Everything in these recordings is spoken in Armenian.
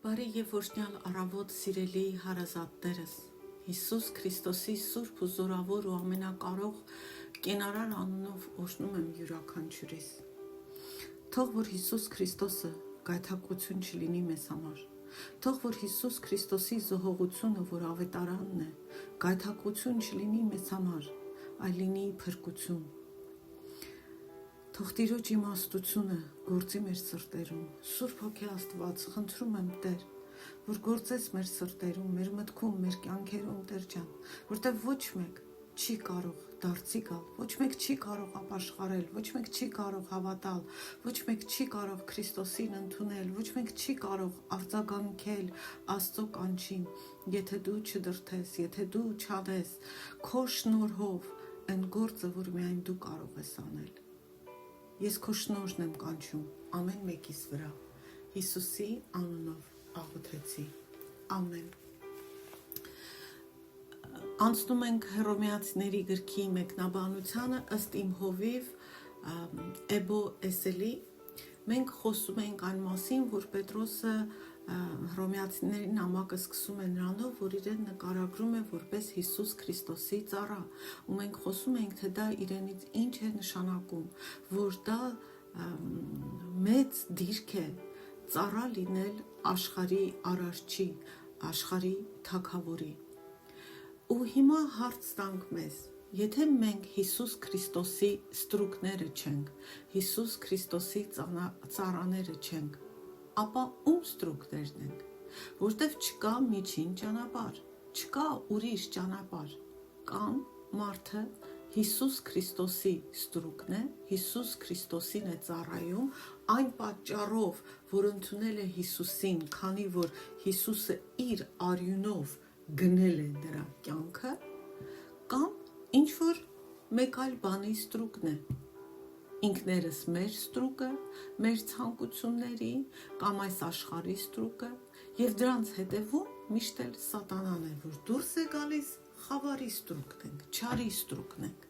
Բարի եւ օրհնյալ առավոտ սիրելի հարազատներս, Հիսուս Քրիստոսի սուրբ ու զորավոր ու ամենակարող կենարար անունով օրհնում եմ յուրաքանչյուրիս։ Թող որ Հիսուս Քրիստոսը գայթակղություն չլինի մեզ համար։ Թող որ Հիսուս Քրիստոսի զոհողությունը, որ ավետարանն է, գայթակղություն չլինի մեզ համար, այլ լինի փրկություն։ Թող Տիրոջ իմաստությունը գործի մեր սրտերում, Սուրբ Հոգի Աստված, խնդրում եմ Տեր, որ գործես մեր սրտերում, մեր մտքում, մեր կյանքերում, Տեր ջան, որտեղ ոչ մեկ չի կարող դարձի գալ, ոչ մեկ չի կարող ապաշխարել, ոչ մեկ չի կարող հավատալ, ոչ մեկ չի կարող Քրիստոսին ընդունել, ոչ մեկ չի կարող արձագանքել Աստծո կանչին, եթե դու չդրդես, եթե դու չանես քո շնորհով այն գործը, որ միայն դու կարող ես անել։ Ես քո շնորհն եմ կանչում ամեն մեկիս վրա, Հիսուսի անունով աղոթեցի, ամեն։ Անցնում ենք Հռոմեացիների գրքի մեկնաբանությանը ըստ իմ հովիվ Էբո Էսելի, մենք խոսում ենք այն մասին, որ Պետրոսը Հռոմեացիների նամակը սկսում է նրանով, որ իրեն նկարագրում է որպես Հիսուս Քրիստոսի ծառա, ու մենք խոսում ենք, թե դա իրենից ինչ է նշանակում, որ դա մեծ դիրք է ծառա լինել աշխարհի արարչի, աշխարհի թագավորի։ Ու հիմա հարց տանք մեզ, եթե մենք Հիսուս Քրիստոսի ստրուկները չենք, Հիսուս Քրիստոսի ծառաները չենք, ապա ում ստրուկներն ենք, որտև չկա միջին ճանապարհ, չկա ուրիշ ճանապարհ, կամ մարդը Հիսուս Քրիստոսի ստրուկն է, Հիսուս Քրիստոսին է ծառայում, այն պատճառով, որ ընդունել է Հիսուսին, քանի որ Հիսուսը իր արյունով գնել է նրա կյանքը, կամ ինչ որ մեկ այլ բանի ստրուկն է, ինքներս մեր ստրուկը, մեր ցանկությունների կամ այս աշխարհի ստրուկը, եւ դրանց հետևում միշտ էլ սատանան է, որ դուրս է գալիս, խավարի ստրուկն ենք, չարի ստրուկն ենք։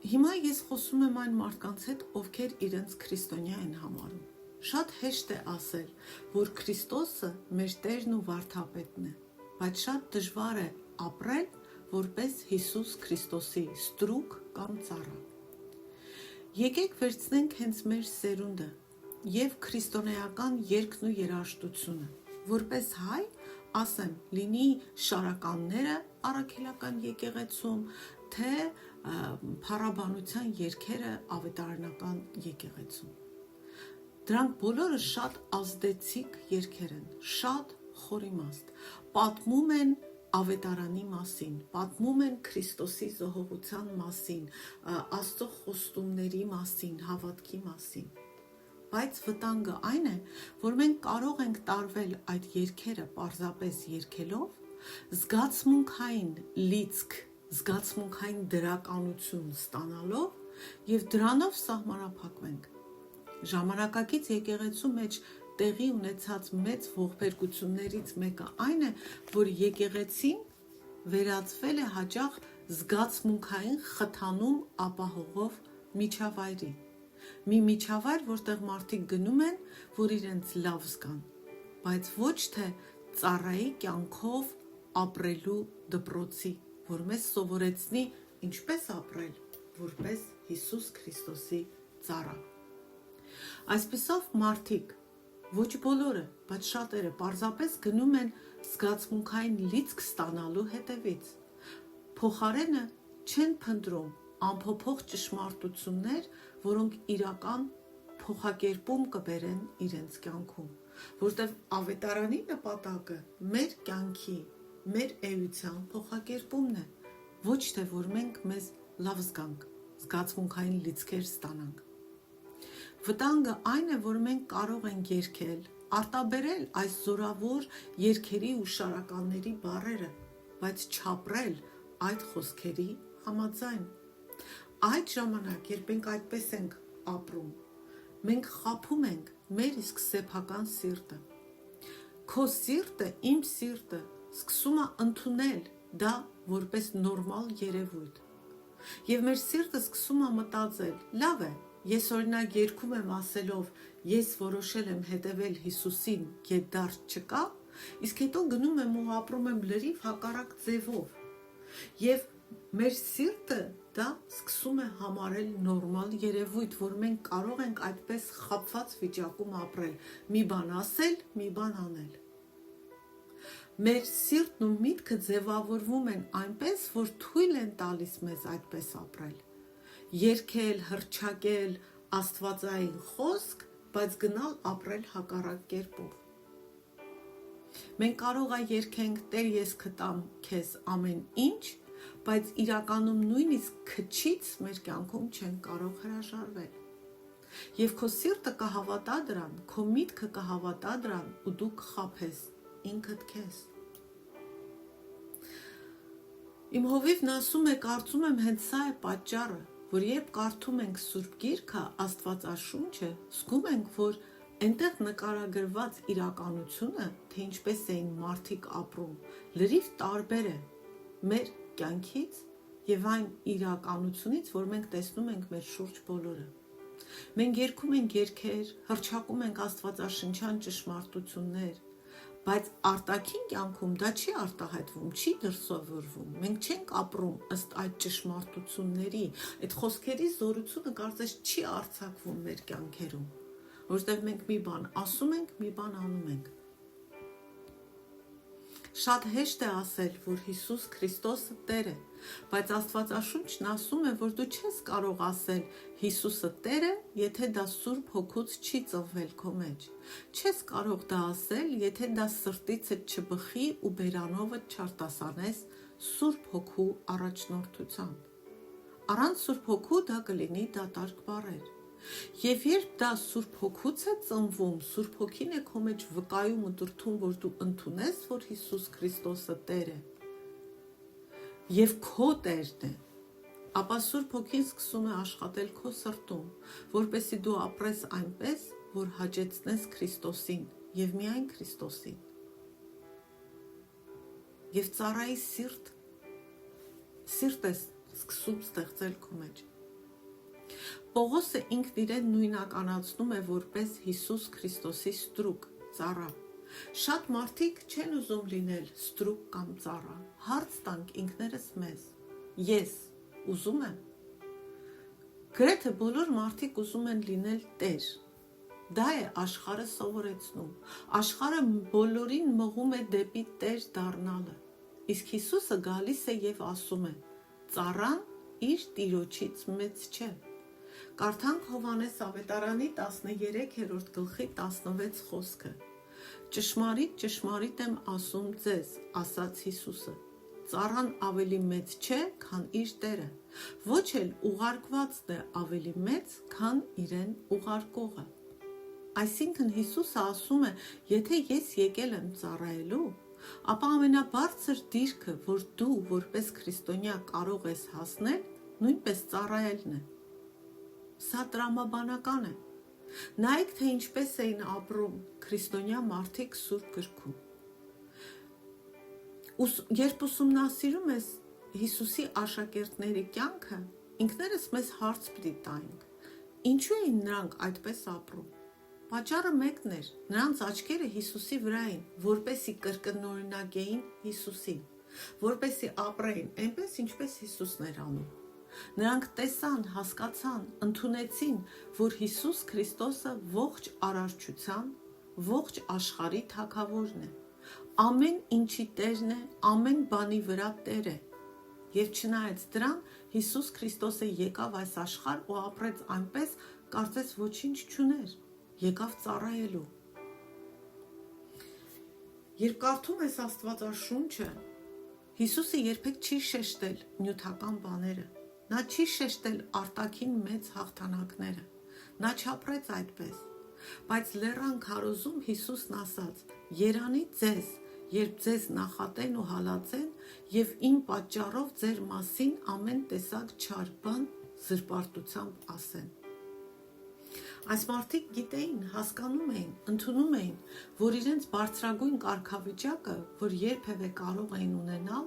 Հիմա ես խոսում եմ այն մարդկանց հետ, ովքեր իրենց քրիստոնյա են համարում։ Շատ հեշտ է ասել, որ Քրիստոսը մեր Տերն ու Վարդապետն է, բայց շատ դժվար է ապրել որպես Հիսուս Քրիստոսի ստրուկ կամ ծառա։ Եկեք վերցնենք հենց մեր սերունդը եւ քրիստոնեական երգն ու երաժշտությունը, որպես հայ, ասեմ, լինի շարականները առաքելական եկեղեցում, թե փառաբանության երգերը ավետարանական եկեղեցում։ Դրանք բոլորը շատ ազդեցիկ երգեր են, շատ խորիմաստ, պատմում են ավետարանի մասին, պատմում են Քրիստոսի զոհողության մասին, Աստծո խոստումների մասին, հավատքի մասին։ Բայց վտանգը այն է, որ մենք կարող ենք տարվել այդ երգերը պարզապես երգելով, զգացմունքային լիցք, զգացմունքային դրականություն ստանալով եւ դրանով սահմանափակվենք։ Ժամանակակից եկեղեցու մեջ տեղի ունեցած մեծ ողբերգություններից մեկը այն է, որ եկեղեցին վերածվել է հաճախ զգացմունքային խթանում ապահովող միջավայրի։ Մի միջավայր, որտեղ մարդիկ գնում են, որ իրենց լավ զգան, բայց ոչ թե ծառայի կյանքով ապրելու դպրոցի, որ մեզ սովորեցնի ինչպես ապրել որպես Հիսուս Քրիստոսի ծառա։ Այսպիսով մարդիկ, ոչ բոլորը, բայց շատերը պարզապես գնում են զգացմունքային լիցք ստանալու հետևից, փոխարենը չեն փնտրում անփոփոխ ճշմարտություններ, որոնք իրական փոխակերպում կբերեն իրենց կյանքում, որտեղ ավետարանի նպատակը մեր կյանքի, մեր էության փոխակերպումն է, ոչ թե որ մենք մեզ լավ զգանք, զգացմունքային լիցքեր ստանանք։ Վտանգը այն է, որ մենք կարող ենք երգել, արտաբերել այս զորավոր երգերի ու շարականների բառերը, բայց չապրել այդ խոսքերի համաձայն։ Այդ ժամանակ, երբ մենք այդպես ենք ապրում, մենք խաբում ենք մեր իսկ սեփական սիրտը։ Քո սիրտը, իմ սիրտը սկսում է ընդունել դա որպես նորմալ երևույթ։ Եվ մեր սիրտը սկսում է մտածել, լավ է, Ես օրինակ երգում եմ ասելով, ես որոշել եմ հետևել Հիսուսին, եւ դարձ չկա, իսկ հետո գնում եմ ու ապրում եմ լրիվ հակառակ ձևով։ Եվ մեր սիրտը դա սկսում է համարել նորմալ երևույթ, որ մենք կարող ենք այդպես խաբված վիճակում ապրել, մի բան ասել, մի բան անել։ Մեր սիրտն ու միտքը ձևավորվում են այնպես, որ թույլ են տալիս մեզ այդպես ապրել։ Երգել, հռչակել, աստվածային խոսք, բայց գնալ ապրել հակառակ կերպով։ Մենք կարող է երգենք Տեր ես կտամ քեզ ամեն ինչ, բայց իրականում նույնիսկ քչից մեր կյանքում չեն կարող հրաժարվել։ Եվ քո սիրտը կհավատա դրան, քո միտքը կհավատա դրան ու դու կխաբես ինքդ քեզ։ Իմ հովիվն ասում է, կարծում եմ հենց սա է պատճառը, որ երբ կարդում ենք Սուրբ Գիրքը, Աստվածաշունչը, զգում ենք, որ այնտեղ նկարագրված իրականությունը, թե ինչպես էին մարդիկ ապրում, լրիվ տարբեր է մեր կյանքից եւ այն իրականությունից, որ մենք տեսնում ենք մեր շուրջ բոլորը։ Մենք երգում ենք երգեր, հռչակում ենք աստվածաշնչյան ճշմարտություններ, բայց արտաքին կյանքում դա չի արտահայտվում, չի դրսևորվում։ Մենք չենք ապրում ըստ այդ ճշմարտությունների, այդ խոսքերի զորությունը կարծես չի արձակվում մեր կյանքերում, որովհետև մենք մի բան ասում ենք, մի բան անում ենք։ Շատ հեշտ է ասել, որ Հիսուս Քրիստոսը Տեր է, բայց Աստվածաշունչն ասում է, որ դու չես կարող ասել Հիսուսը Տեր է, եթե դա Սուրբ Հոգուց չի ծնվել քո մեջ։ Չես կարող դա ասել, եթե դա սրտիցդ չբխի ու բերանովդ չարտասանես Սուրբ Հոգու առաջնորդությամբ։ Առանց Սուրբ Հոգու դա կլինի դատարկ բառեր։ Եվ երբ դա Սուրբ Հոգուց է ծնվում, Սուրբ Հոգին է քո մեջ վկայում ու դրդում, որ դու ընդունես, որ Հիսուս Քրիստոսը Տեր է եւ քո Տերն է, ապա Սուրբ Հոգին սկսում է աշխատել քո սրտում, որպեսզի դու ապրես այնպես, որ հաճեցնես Քրիստոսին եւ միայն Քրիստոսին։ Եվ ծառայի սիրտ է սկսում ստեղծել քո մեջ։ Պողոսը ինքն իրեն նույնականացնում է որպես Հիսուս Քրիստոսի ստրուկ, ծառա։ Շատ մարդիկ չեն ուզում լինել ստրուկ կամ ծառա։ Հարց տանք ինքներս մեզ. ես ուզում եմ։ Գրեթե բոլոր մարդիկ ուզում են լինել Տեր։ Դա է աշխարհը սովորեցնում։ Աշխարհը բոլորին մղում է դեպի Տեր դառնալը։ Իսկ Հիսուսը գալիս է եւ ասում է. ծառան իր տիրոջից մեծ չէ։ Կարդանք Հովհաննես Ավետարանի 13-րդ գլխի 16 խոսքը։ Ճշմարիտ, ճշմարիտ եմ ասում ձեզ, ասաց Հիսուսը, ծառան ավելի մեծ չէ, քան իր տերը, ոչ էլ ուղարկվածն է ավելի մեծ, քան իրեն ուղարկողը։ Այսինքն Հիսուսը ասում է, եթե ես եկել եմ ծառայելու, ապա ամենաբարձր դիրքը, որ դու որպես քրիստոնյա կարող ես հասնել, նույնպես ծառայելն է։ Սա տրամաբանական է։ Նայեք, թե ինչպես էին ապրում քրիստոնյա մարդիկ Սուրբ Գրքում։ Երբ ուսումնասիրում ես Հիսուսի աշակերտների կյանքը, ինքներս մեզ հարց պիտի տայինք. ինչու էին նրանք այդպես ապրում։ Պատճառը մեկն էր, նրանց աչքերը Հիսուսի վրա էին, որպեսզի կրկնօրինակեին Հիսուսին, որպեսզի ապրեին այնպես, ինչպես Հիսուսն էր անում։ Նրանք տեսան, հասկացան, ընդունեցին, որ Հիսուս Քրիստոսը ողջ արարչության, ողջ աշխարհի թագավորն է, ամեն ինչի Տերն է, ամեն բանի վրա Տեր է։ Եվ չնայած դրան, Հիսուս Քրիստոսը եկավ այս աշխարհ ու ապրեց այնպես, կարծես ոչինչ չուներ, եկավ ծառայելու։ Երբ կարդում ես Աստվածաշունչը, Հիսուսը երբեք չի շեշտել նյութական բաները։ Նա չի շեշտել արտաքին մեծ հաղթանակները, նա չապրեց այդպես, բայց լեռան քարոզում Հիսուսն ասաց. երանի ձեզ, երբ ձեզ նախատեն ու հալածեն եւ իմ պատճառով ձեր մասին ամեն տեսակ չար բան զրպարտությամբ ասեն։ Այս մարդիկ գիտեին, հասկանում էին, ընդունում էին, որ իրենց բարձրագույն կարգավիճակը, որ երբևէ կարող էին ունենալ,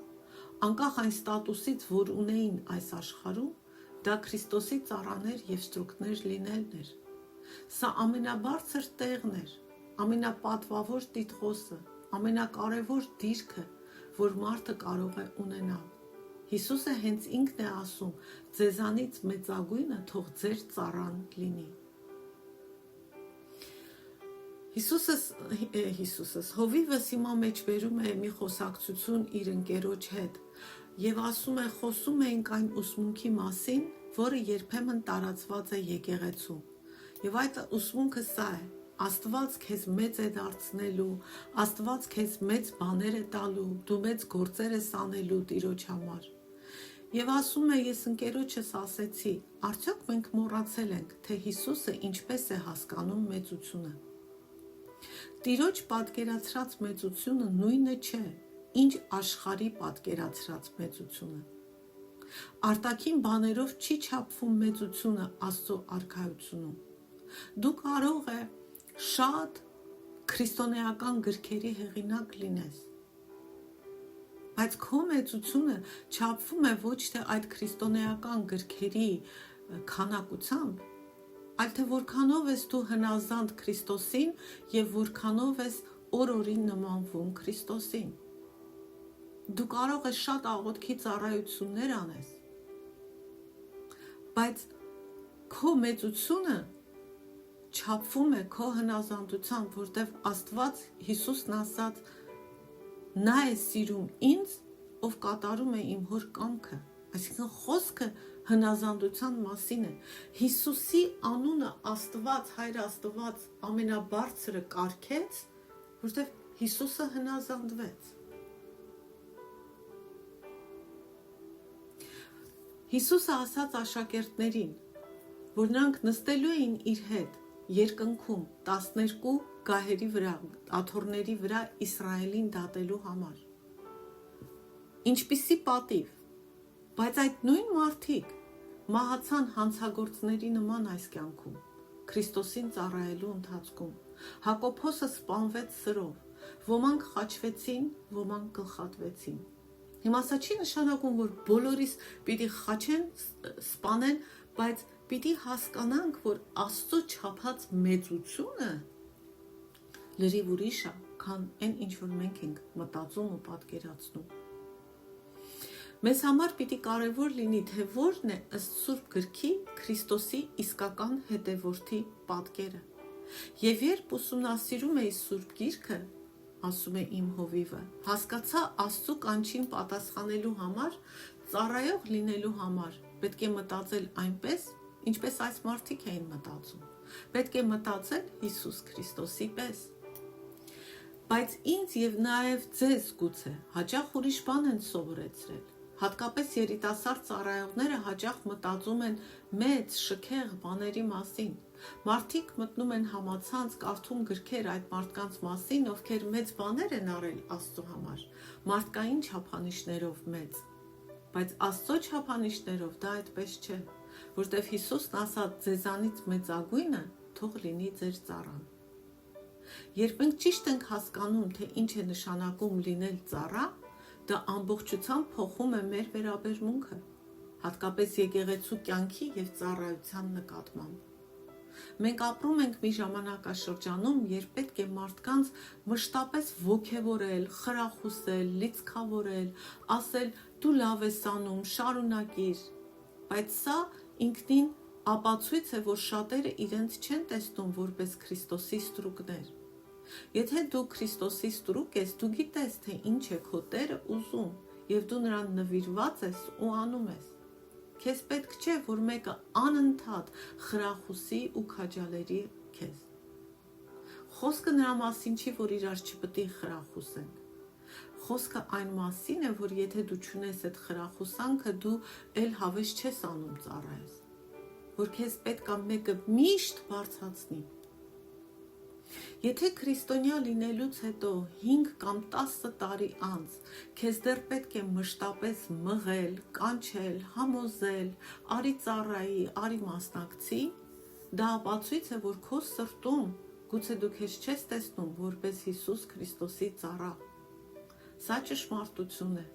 անկախ այն ստատուսից, որ ունեին այս աշխարհում, Դա Քրիստոսի ծառաներ և ստրուկներ լինելն էր։ Սա ամենաբարձր տեղն էր, ամենապատվավոր տիտղոսը, ամենակարևոր դիրքը, որ մարդը կարող է ունենալ։ Հիսուսը հենց ինքն է ասում. «Ձեզանից մեծագույնը թող ձեր ծառան լինի»։ Հովիվս հիմա մեջ բերում է մի խոսակցություն իր ընկերոջ հետ և ասում է, խոսում էինք այն ուսմունքի մասին, որը երբեմն տարածված է եկեղեցում։ Եվ այդ ուսմունքը սա է. Աստված քեզ մեծ է դարձնելու, Աստված քեզ մեծ բաներ է տալու, դու մեծ գործեր ես անելու Տիրոջ համար։ Եվ ասում է, ես ընկերոջս ասեցի, արդյոք մենք մոռացել ենք, թե Հիսուսը ինչպես է հասկանում մեծությունը։ Տիրոջ պատկերացրած մեծությունը նույնը չէ, ինչ աշխարհի պատկերացրած մեծությունը։ Արտաքին բաներով չի չափվում մեծությունը Աստծո արքայությունում։ Դու կարող է շատ քրիստոնեական գրքերի հեղինակ լինես, բայց քո մեծությունը չափվում է ոչ թե այդ քրիստոնեական գրքերի քանակությամբ, այլ թե որքանով ես դու հնազանդ Քրիստոսին և որքանով ես օր-օրին նմանվում Քրիստոսին։ Դու կարող ես շատ աղոթքի ծառայություններ անես, բայց քո մեծությունը չափվում է քո հնազանդությամբ, որտև Աստված, Հիսուսն ասաց, նա է սիրում ինձ, ով կատարում է իմ հոր կամքը։ Այսինքն խոսքը հնազանդության մասին է։ Հիսուսի անունը Աստված, Հայր Աստված ամենաբարձրը կարգեց, որտև Հիսուսը հնազանդվեց։ Հիսուսը ասաց աշակերտներին, որ նրանք նստելու էին իր հետ երկնքում 12 գահերի վրա, աթոռների վրա Իսրայելին դատելու համար։ Ինչպիսի պատիվ, բայց այդ նույն մարդիկ մահացան հանցագործների նման այս կյանքում, Քրիստոսին ծառայելու ընթացքում։ Հակոբոսը սպանվեց սրով, ոմանք խաչվեցին, ոմանք գլխատվեցին։ Հիմա սա չի նշանակում, որ բոլորիս պիտի խաչեն, սպանեն, բայց պիտի հասկանանք, որ Աստծո չափած մեծությունը լրիվ ուրիշ է, քան այն, ինչ որ մենք ենք մտածում ու պատկերացնում։ Մեզ համար պիտի կարևոր լինի, թե որն է ըստ Սուրբ գրքի Քրիստոսի իսկական հետևորդի պատկերը։ Եվ երբ ուսումնասիրում էի Սուրբ գիրքը, ասում է իմ հովիվը, հասկացա Աստծո կանչին պատասխանելու համար, ծառայող լինելու համար պետք է մտածել այնպես, ինչպես այս մարդիկ էին մտածում։ Պետք է մտածել Հիսուս Քրիստոսի պես։ Բայց ինձ և նաև ձեզ գուցե հաճախ ուրիշ բան են սովորեցրել։ Հատկապես երիտասարդ ծառայողները հաճախ մտածում են մեծ, շքեղ բաների մասին։ Մարդիկ մտնում են համացանց, կարդում գրքեր այդ մարդկանց մասին, ովքեր մեծ բաներ են արել Աստծո համար, մարդկային չափանիշներով մեծ։ Բայց Աստծո չափանիշներով դա այդպես չէ, որտև Հիսուսն ասաց, ձեզանից մեծագույնը թող լինի ձեր ծառան։ Երբ մենք ճիշտ ենք հասկանում, թե ինչ է նշանակում լինել ծառա, դա ամբողջությամբ փոխում է մեր վերաբերմունքը, հատկապես եկեղեցու կյանքի և ծառայության նկատմամբ։ Մենք ապրում ենք մի ժամանակաշրջանում, երբ պետք է մարդկանց մշտապես ոգևորել, խրախուսել, լիցքավորել, ասել դու լավ ես անում, շարունակիր, բայց սա ինքնին ապացույց է, որ շատերը իրենց չեն տեսնում որպես Քրիստոսի ստրուկներ։ Եթե դու Քրիստոսի ստրուկ ես, դու գիտես, թե ինչ է քո Տերը ուզում, և դու նրան նվիրված ես ու անում ես։ Քեզ պետք չէ, որ մեկը անընդհատ խրախուսի ու քաջալերի քեզ։ Խոսքը նրա մասին չի, որ իրար չպետք է խրախուսենք։ Խոսքը այն մասին է, որ եթե դու չունես այդ խրախուսանքը, դու էլ հավես չես անում ծառայես, որ քեզ պետք է մեկը միշտ բարձրացնի։ Եթե քրիստոնյա լինելուց հետո 5 կամ 10 տարի անց քեզ դեռ պետք է մշտապես մղել, կանչել, համոզել, արի ծառայի, արի մասնակցի, դա ապացույց է, որ քո սրտում գուցե դու քեզ չես տեսնում որպես Հիսուս Քրիստոսի ծառա։ Սա ճշմարտություն է։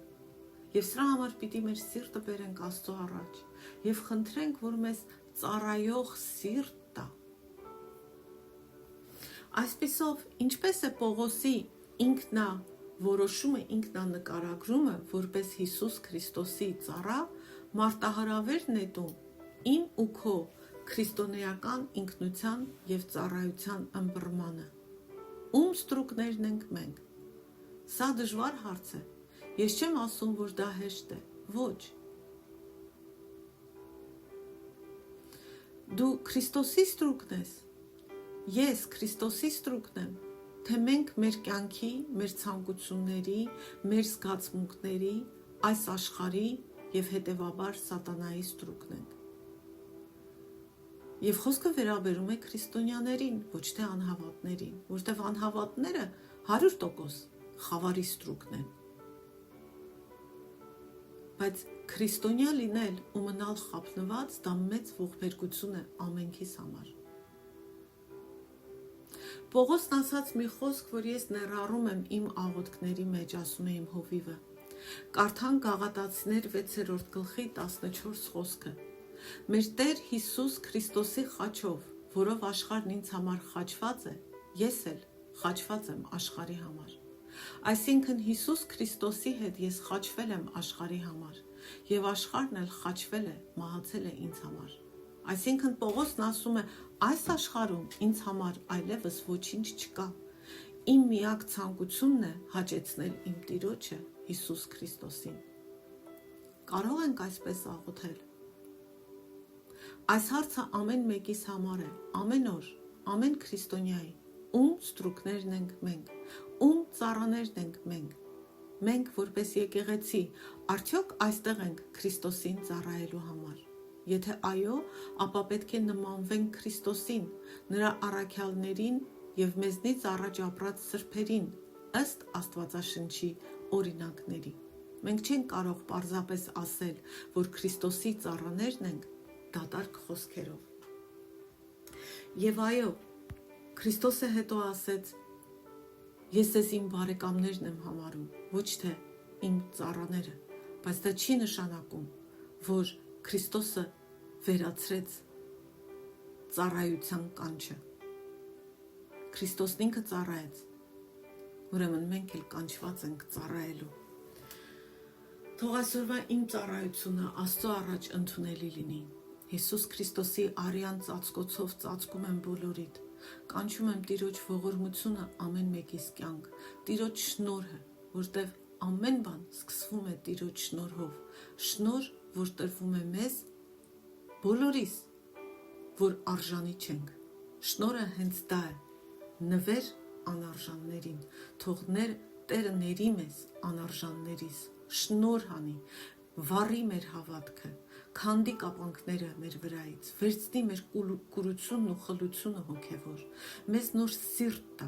Եվ սրա համար պիտի մեր սիրտը բերենք Աստծո առաջ եւ խնդրենք, որ մեզ ծառայող սիրտ տա։ Այսպիսով, ինչպես է Պողոսի ինքնավորոշումը, ինքնանկարագրումը, որպես Հիսուս Քրիստոսի ծառա, մարտահրավեր նետում իմ ու քո քրիստոնեական ինքնության եւ ծառայության ըմբռնմանը։ Ում ստրուկներն ենք մենք։ Սա դժվար հարց է։ Ես չեմ ասում, որ դա հեշտ է։ Ոչ։ Դու Քրիստոսի ստրուկն ես։ Ես Քրիստոսի ստրուկն եմ, թե մենք մեր կյանքի, մեր ցանկությունների, մեր զգացմունքների, այս աշխարհի եւ հետեւաբար սատանայի ստրուկն ենք։ Եվ խոսքը վերաբերում է քրիստոնյաներին, ոչ թե անհավատներին, որտեղ անհավատները 100% խավարի ստրուկն են։ Բայց քրիստոնյա լինել ու մնալ խաբնված դա մեծ ողբերգություն է ամենքիս համար։ Պողոսն ասաց մի խոսք, որ ես ներառում եմ իմ աղոթքների մեջ, ասում է իմ հովիվը։ Կարդան Գաղատացիներ 6-րդ գլխի 14 խոսքը։ Մեր Տեր Հիսուս Քրիստոսի խաչով, որով աշխարհն ինձ համար խաչված է, ես էլ խաչված եմ աշխարհի համար։ Այսինքն Հիսուս Քրիստոսի հետ ես խաչվել եմ աշխարհի համար, եւ աշխարհն էլ խաչվել է, մահացել է ինձ համար։ Այսինքն Պողոսն ասում է, այս աշխարհում ինձ համար այլևս ոչինչ չկա։ Իմ միակ ցանկությունն է հաճեցնել իմ Տիրոջը Հիսուս Քրիստոսին։ Կարող ենք այսպես աղոթել։ Այս հարցը ամեն մեկիս համար է, ամեն օր, ամեն քրիստոնյայի, ում ստրուկներն ենք մենք, ում ծառաներն ենք մենք։ Մենք որպես եկեղեցի, արդյոք այստեղ ենք Քրիստոսին ծառայելու համար։ Եթե այո, ապա պետք է նմանվենք Քրիստոսին, նրա առաքյալներին եւ մեզնից առաջ ապրած սրբերին, ըստ Աստվածաշնչի օրինակների։ Մենք չենք կարող պարզապես ասել, որ Քրիստոսի ծառաներն ենք, դատարկ խոսքերով։ Եվ այո, Քրիստոսը հետո ասեց. Ես ես իմ բարեկամներն եմ համարում, ոչ թե իմ ծառաները, բայց դա չի նշանակում, որ Քրիստոսը վերացրեց ծառայության կանչը։ Քրիստոսն ինքը ծառայեց, ուրեմն մենք էլ կանչված ենք ծառայելու։ Թող այսօրվա իմ ծառայությունը Աստծո առաջ ընդունելի լինի։ Հիսուս Քրիստոսի արյան ծածկոցով ծածկում եմ բոլորիդ, կանչում եմ Տիրոջ ողորմությունը ամեն մեկիս կյանք, Տիրոջ շնորհը, որտեղ ամեն բան սկսվում է Տիրոջ շնորհով, շնորհ, որ տրվում է մեզ բոլորիս, որ արժանի չենք։ Շնորհը հենց դա է, նվեր անարժաններին, թող Տերը ների մեզ անարժաններիս, շնորհ անի, վառի մեր հավատքը, քանդի կապանքները մեր վրայից, վերցնի մեր կուրությունն ու խլությունը հոգևոր, մեզ նոր սիրտ տա,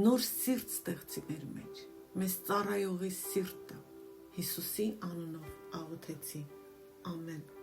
նոր սիրտ ստեղծի մեր մեջ, մեզ ծառայողի սիրտ տա, Հիսուսի անունով աղոթեցի, ամեն։